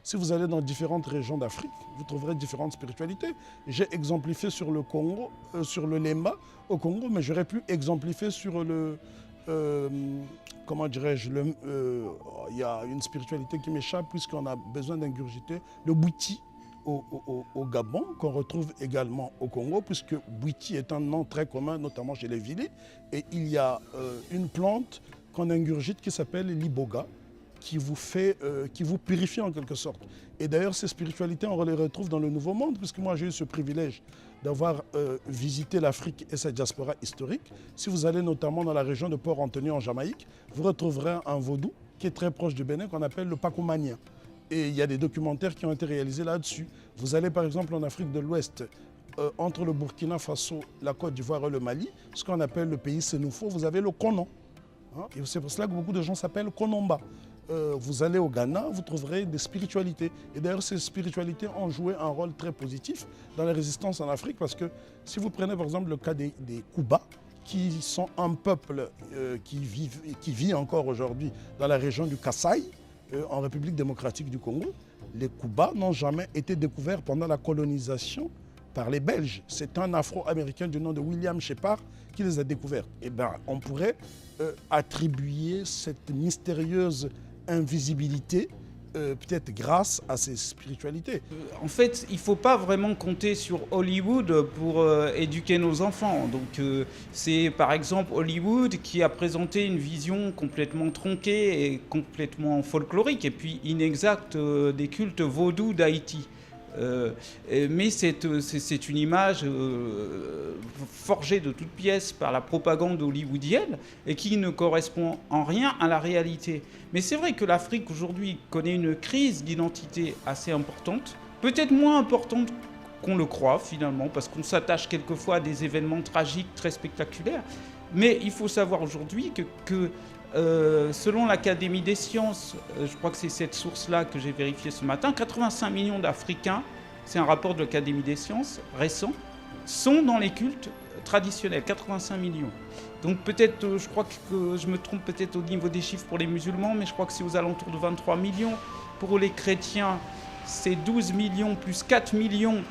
Si vous allez dans différentes régions d'Afrique, vous trouverez différentes spiritualités. J'ai exemplifié sur le Congo, sur le Lemba au Congo, mais j'aurais pu exemplifier sur le... comment dirais-je, il y a une spiritualité qui m'échappe puisqu'on a besoin d'ingurgiter le Bwiti au Gabon, qu'on retrouve également au Congo, puisque Bwiti est un nom très commun, notamment chez les Vili. Et il y a une plante qu'on ingurgite qui s'appelle l'iboga, qui vous purifie en quelque sorte. Et d'ailleurs, ces spiritualités, on les retrouve dans le Nouveau Monde, puisque moi j'ai eu ce privilège d'avoir visité l'Afrique et sa diaspora historique. Si vous allez notamment dans la région de Port-Anthony en Jamaïque, vous retrouverez un vaudou qui est très proche du Bénin, qu'on appelle le Pakomania. Et il y a des documentaires qui ont été réalisés là-dessus. Vous allez par exemple en Afrique de l'Ouest, entre le Burkina Faso, la Côte d'Ivoire et le Mali, ce qu'on appelle le pays Sénoufo, vous avez le Konon. Hein, et c'est pour cela que beaucoup de gens s'appellent Konomba. Vous allez au Ghana, vous trouverez des spiritualités. Et d'ailleurs, ces spiritualités ont joué un rôle très positif dans la résistance en Afrique, parce que si vous prenez par exemple le cas des Kouba, qui sont un peuple qui vit encore aujourd'hui dans la région du Kasaï, en République démocratique du Congo, les Kouba n'ont jamais été découverts pendant la colonisation par les Belges. C'est un Afro-Américain du nom de William Shepard qui les a découverts. Eh bien, on pourrait attribuer cette mystérieuse invisibilité peut-être grâce à ces spiritualités. En fait, il ne faut pas vraiment compter sur Hollywood pour éduquer nos enfants. Donc c'est par exemple Hollywood qui a présenté une vision complètement tronquée et complètement folklorique et puis inexacte des cultes vaudous d'Haïti. Mais c'est une image forgée de toutes pièces par la propagande hollywoodienne et qui ne correspond en rien à la réalité. Mais c'est vrai que l'Afrique aujourd'hui connaît une crise d'identité assez importante, peut-être moins importante qu'on le croit finalement, parce qu'on s'attache quelquefois à des événements tragiques très spectaculaires. Mais il faut savoir aujourd'hui que selon l'Académie des sciences, je crois que c'est cette source-là que j'ai vérifiée ce matin, 85 millions d'Africains, c'est un rapport de l'Académie des sciences récent, sont dans les cultes traditionnels, 85 millions. Donc peut-être, je crois que je me trompe peut-être au niveau des chiffres pour les musulmans, mais je crois que c'est aux alentours de 23 millions. Pour les chrétiens, c'est 12 millions plus 4 millions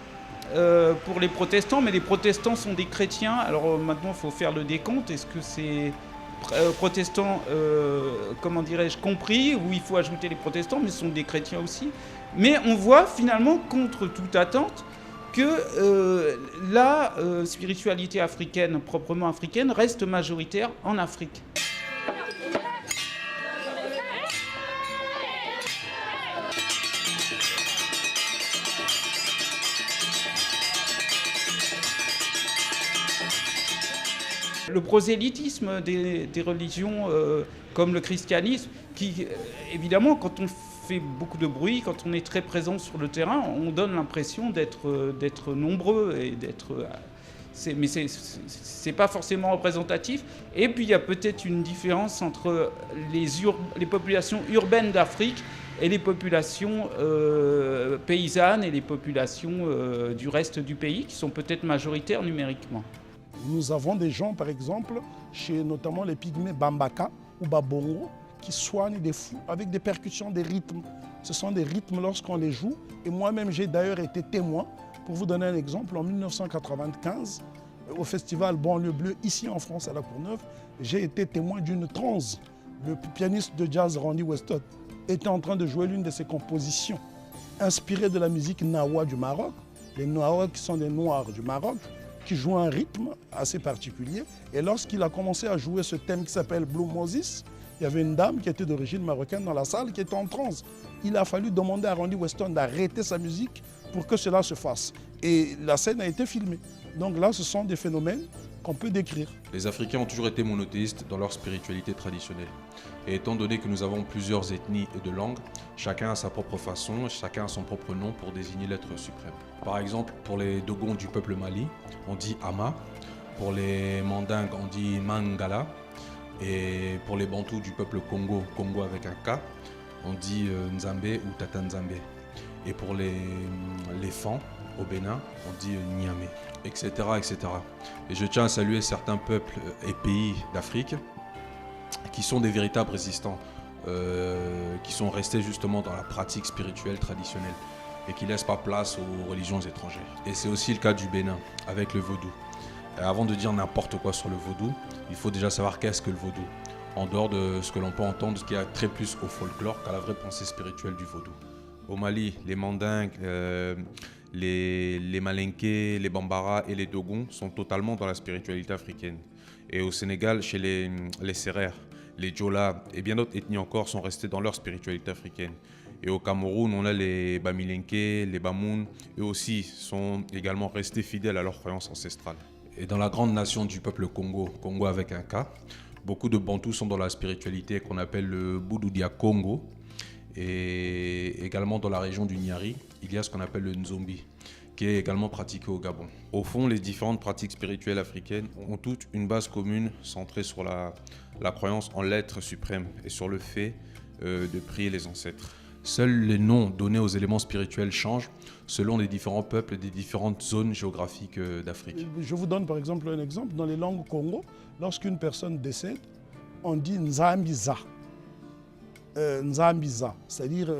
pour les protestants, mais les protestants sont des chrétiens. Alors maintenant, il faut faire le décompte. Est-ce que c'est protestants, comment dirais-je, compris, où il faut ajouter les protestants, mais ce sont des chrétiens aussi. Mais on voit finalement, contre toute attente, que la spiritualité africaine, proprement africaine, reste majoritaire en Afrique. Le prosélytisme des religions comme le christianisme, qui évidemment quand on fait beaucoup de bruit, quand on est très présent sur le terrain, on donne l'impression d'être nombreux et d'être... mais c'est pas forcément représentatif. Et puis il y a peut-être une différence entre les populations urbaines d'Afrique et les populations paysannes et les populations du reste du pays, qui sont peut-être majoritaires numériquement. Nous avons des gens, par exemple, chez notamment les pygmées Bambaka ou Babongo, qui soignent des fous avec des percussions, des rythmes. Ce sont des rythmes lorsqu'on les joue. Et moi-même, j'ai d'ailleurs été témoin. Pour vous donner un exemple, en 1995, au festival Banlieue Bleue, ici en France, à La Courneuve, j'ai été témoin d'une transe. Le pianiste de jazz Randy Weston était en train de jouer l'une de ses compositions inspirées de la musique Nawa du Maroc. Les Nawa qui sont des Noirs du Maroc, qui joue un rythme assez particulier. Et lorsqu'il a commencé à jouer ce thème qui s'appelle Blue Moses, il y avait une dame qui était d'origine marocaine dans la salle qui était en transe. Il a fallu demander à Randy Weston d'arrêter sa musique pour que cela se fasse. Et la scène a été filmée. Donc là, ce sont des phénomènes qu'on peut décrire. Les Africains ont toujours été monothéistes dans leur spiritualité traditionnelle. Et étant donné que nous avons plusieurs ethnies et de langues, chacun a sa propre façon, chacun a son propre nom pour désigner l'être suprême. Par exemple, pour les Dogons du peuple Mali, on dit Ama. Pour les Mandingues, on dit Mangala. Et pour les Bantous du peuple Congo, Congo avec un K, on dit Nzambé ou Tata Nzambé. Et pour les Fans, au Bénin, on dit Niamey, etc., etc. Et je tiens à saluer certains peuples et pays d'Afrique qui sont des véritables résistants qui sont restés justement dans la pratique spirituelle traditionnelle et qui ne laissent pas place aux religions étrangères. Et c'est aussi le cas du Bénin avec le vaudou. Avant de dire n'importe quoi sur le vaudou, il faut déjà savoir qu'est-ce que le vaudou, en dehors de ce que l'on peut entendre, ce qui a trait plus au folklore qu'à la vraie pensée spirituelle du vaudou. Au Mali, les Mandingues, les Malinké, les Bambara et les Dogons sont totalement dans la spiritualité africaine. Et au Sénégal, chez les Sérères, les Djola et bien d'autres ethnies encore sont restés dans leur spiritualité africaine. Et au Cameroun, on a les Bamilenké, les Bamoun, eux aussi sont également restés fidèles à leurs croyances ancestrales. Et dans la grande nation du peuple Congo, Congo avec un K, beaucoup de Bantous sont dans la spiritualité qu'on appelle le Boudoudia Congo. Et également dans la région du Niari, il y a ce qu'on appelle le Nzombi, qui est également pratiqué au Gabon. Au fond, les différentes pratiques spirituelles africaines ont toutes une base commune centrée sur la croyance en l'être suprême et sur le fait de prier les ancêtres. Seuls les noms donnés aux éléments spirituels changent selon les différents peuples des différentes zones géographiques d'Afrique. Je vous donne par exemple un exemple. Dans les langues Congo, lorsqu'une personne décède, on dit Nzambiza. Nzambiza, c'est-à-dire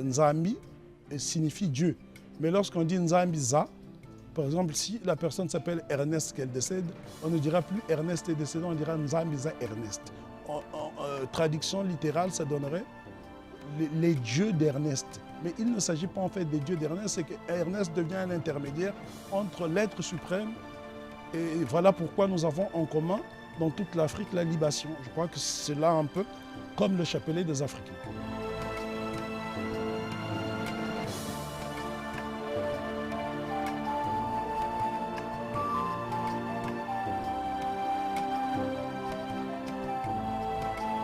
Nzambi signifie Dieu. Mais lorsqu'on dit Nzambiza, par exemple, si la personne s'appelle Ernest qu'elle décède, on ne dira plus Ernest est décédé, on dira Nzambiza Ernest. En traduction littérale, ça donnerait les dieux d'Ernest. Mais il ne s'agit pas en fait des dieux d'Ernest, c'est qu'Ernest devient un intermédiaire entre l'être suprême et voilà pourquoi nous avons en commun dans toute l'Afrique la libation. Je crois que c'est là un peu comme le chapelet des Africains.